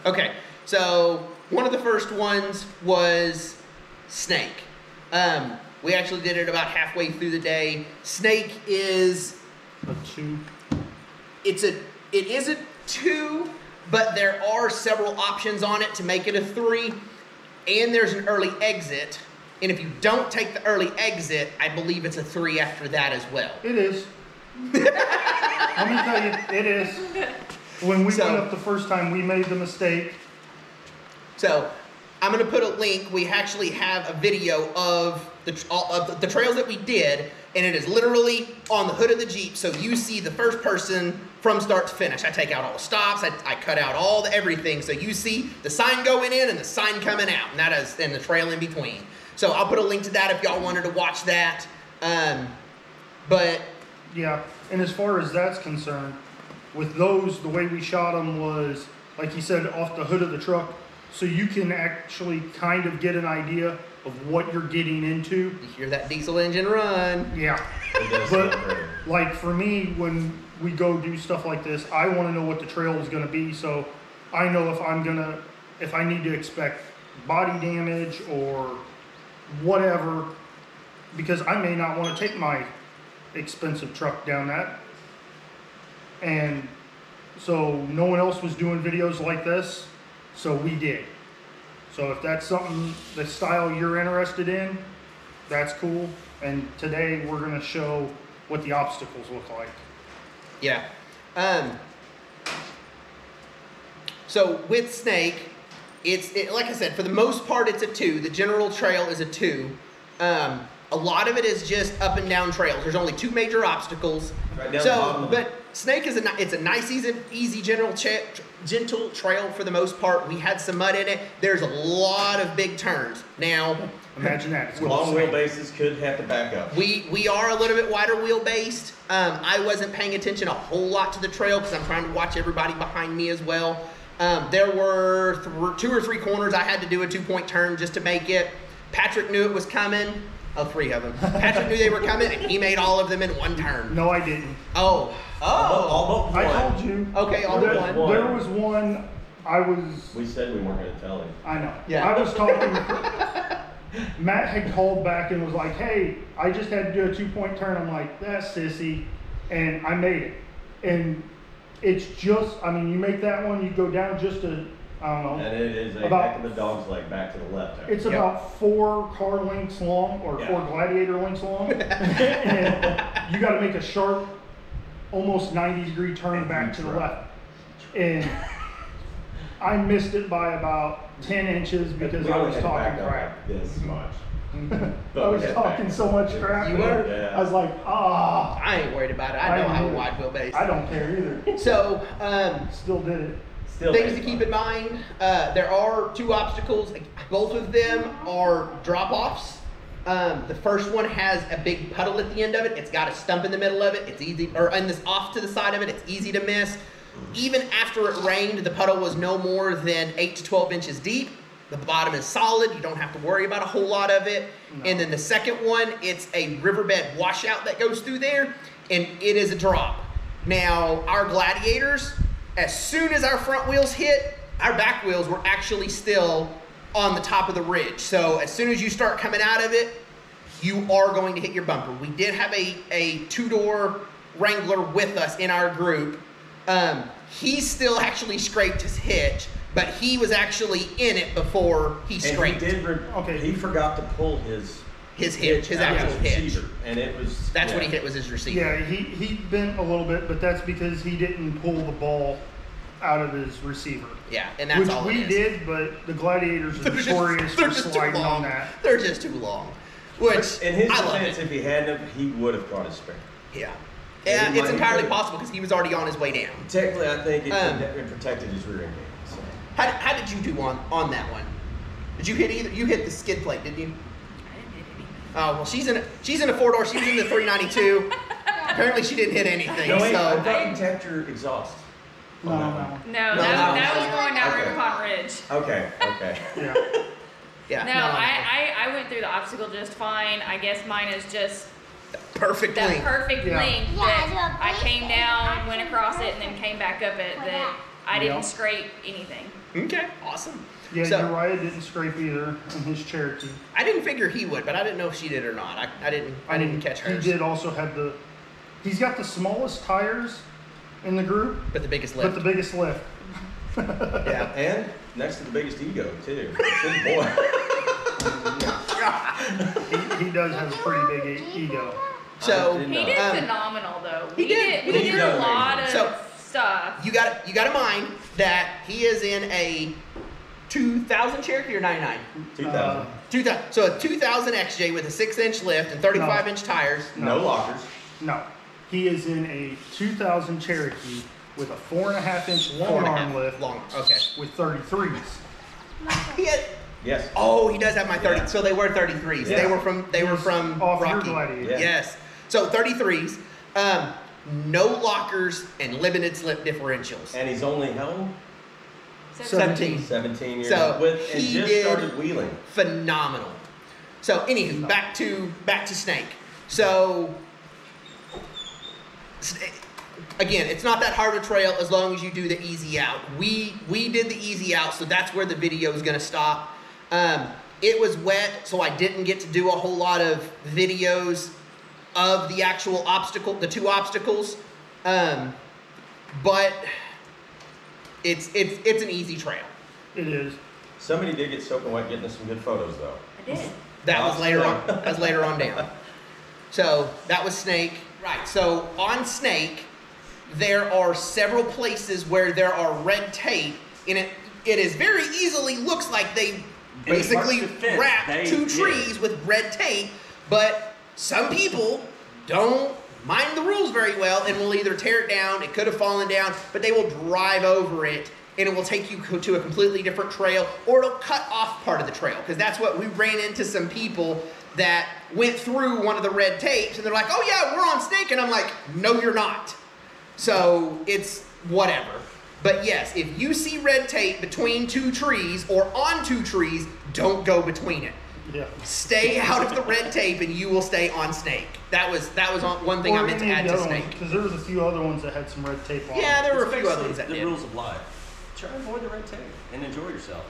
Okay, so one of the first ones was Snake. We actually did it about halfway through the day. Snake is A 2. it is a 2, but there are several options on it to make it a 3, and there's an early exit. And if you don't take the early exit, I believe it's a 3 after that as well. It is. Let me tell you, it is. When we went up the first time, we made the mistake. So I'm going to put a link. We actually have a video of the trails that we did, and it is literally on the hood of the Jeep, so you see the first person from start to finish. I take out all the stops, I cut out all the everything, so you see the sign going in and the sign coming out, and the trail in between. So I'll put a link to that if y'all wanted to watch that. But yeah, and as far as that's concerned, with those, the way we shot them was, like you said, off the hood of the truck, so you can actually kind of get an idea of what you're getting into. You hear that diesel engine run. Yeah. But like for me, when we go do stuff like this, I want to know what the trail is going to be, so I know if I need to expect body damage or whatever, because I may not want to take my expensive truck down that. And so no one else was doing videos like this, so we did. So if that's something, the style you're interested in, that's cool. And today we're going to show what the obstacles look like. Yeah. So with Snake, like I said, for the most part, it's a 2. The general trail is a 2. A lot of it is just up and down trails. There's only 2 major obstacles. Right down the bottom. But Snake is a nice, easy gentle trail for the most part. We had some mud in it. There's a lot of big turns. Now, imagine that. Long wheelbases could have to back up. We are a little bit wider wheelbased. I wasn't paying attention a whole lot to the trail because I'm trying to watch everybody behind me as well. There were 2 or 3 corners I had to do a 2-point turn just to make it. Patrick knew it was coming. Oh, 3 of them. Patrick knew they were coming, and he made all of them in one turn. No, I didn't. Oh. All but one. I told you. Okay, all but one. There was one We said we weren't going to tell him. I know. Yeah. I was talking. Matt had called back and was like, hey, I just had to do a 2-point turn. I'm like, that's sissy. And I made it. And it's just, I mean, you make that one, you go down just a, I don't know. And it is a about, heck of a dog's leg back to the left. It's about 4 car lengths long, or 4 Gladiator lengths long. And you got to make a sharp, almost 90-degree turn back to the left. And I missed it by about 10 inches because I was talking crap. This much. I was talking so much crap. You were? Yeah. I was like, I ain't worried about it. I know how wide wheelbase. I don't care either. So, still did it. Things to keep in mind, there are 2 obstacles. Both of them are drop-offs. The first one has a big puddle at the end of it. It's got a stump in the middle of it. It's easy, and this off to the side of it, it's easy to miss. Even after it rained, the puddle was no more than 8 to 12 inches deep. The bottom is solid. You don't have to worry about a whole lot of it. No. And then the second one, it's a riverbed washout that goes through there, and it is a drop. Now, our Gladiators, as soon as our front wheels hit, our back wheels were actually still on the top of the ridge. So as soon as you start coming out of it, you are going to hit your bumper. We did have a 2-door Wrangler with us in our group. He still actually scraped his hitch, but he was actually in it before he scraped. And he forgot to pull his hitch, his actual hitch. And it was... That's what he hit, was his receiver. Yeah, he bent a little bit, but that's because he didn't pull the ball out of his receiver. Yeah, and that's all it is. Which we did, but the Gladiators are notorious for sliding on that. They're just too long. Which, in his defense, if he hadn't, he would have caught his spring. Yeah. Yeah, it's entirely possible because he was already on his way down. Technically, I think it protected his rear end. So. How did you do on that one? Did you hit either? You hit the skid plate, didn't you? I didn't hit anything. Oh well, she's in a 4-door. She was in the 392. Apparently, she didn't hit anything. No, wait, so. I thought you tapped your exhaust. No, that was going down Rubicon Ridge. Okay. Yeah. No, I went through the obstacle just fine. I guess mine is just perfect length that I came down, went across it, and then came back up it. That I Yeah. didn't scrape anything. Okay, awesome. Yeah, So- Uriah didn't scrape either in his Cherokee. I didn't figure he would, but I didn't know if she did or not. I didn't catch hers. He did also have he's got the smallest tires in the group, But the biggest but lift. the biggest lift. Yeah. And next to the biggest ego too. Good boy. He does have a pretty big ego. So I did He not. did Um, phenomenal though. he did. We He did did a lot of So- stuff. you got to mind that he is in a 2000 Cherokee or 99. 2000. 2000. So a 2000 XJ with a 6-inch lift and 35-inch tires. No lockers. No, he is in a 2000 Cherokee with a 4.5-inch long 4.5 arm lift Long. Okay. with 33s. He had, Yes. oh, he does have my 30. Yeah. So they were 33s. Yeah. They were from off your Rocky. Gladiator. Yeah. Yes. So 33s. No lockers and limited slip differentials. And he's only how old? 17. 17 years So old. And he just did- started wheeling. Phenomenal. So anywho, No. back to Snake. So again, it's not that hard a trail as long as you do the easy out. We did the easy out, so that's where the video is going to stop. It was wet, so I didn't get to do a whole lot of videos of the actual obstacle, the 2 obstacles. But it's an easy trail. It is. Somebody did get soaking wet getting us some good photos though. I did. That was later on. That was later on down. So that was Snake. Right. So on Snake, there are several places where there are red tape, and it is very easily looks like they basically marked the fence. wrapped They 2 did. trees with red tape. But some people don't mind the rules very well and will either tear it down. It could have fallen down, but they will drive over it. And it will take you to a completely different trail, or it'll cut off part of the trail. Because that's what we ran into some people that went through one of the red tapes, and they're like, oh yeah, we're on Snake. And I'm like, no, you're not. So it's whatever. But yes, if you see red tape between 2 trees or on 2 trees, don't go between it. Yeah. Stay out of the red tape and you will stay on Snake. That was one thing I meant to add to Snake. Because there was a few other ones that had some red tape on. Yeah, there were a It's few other basically ones that the did. rules of life. Try to avoid the red tape and enjoy yourself.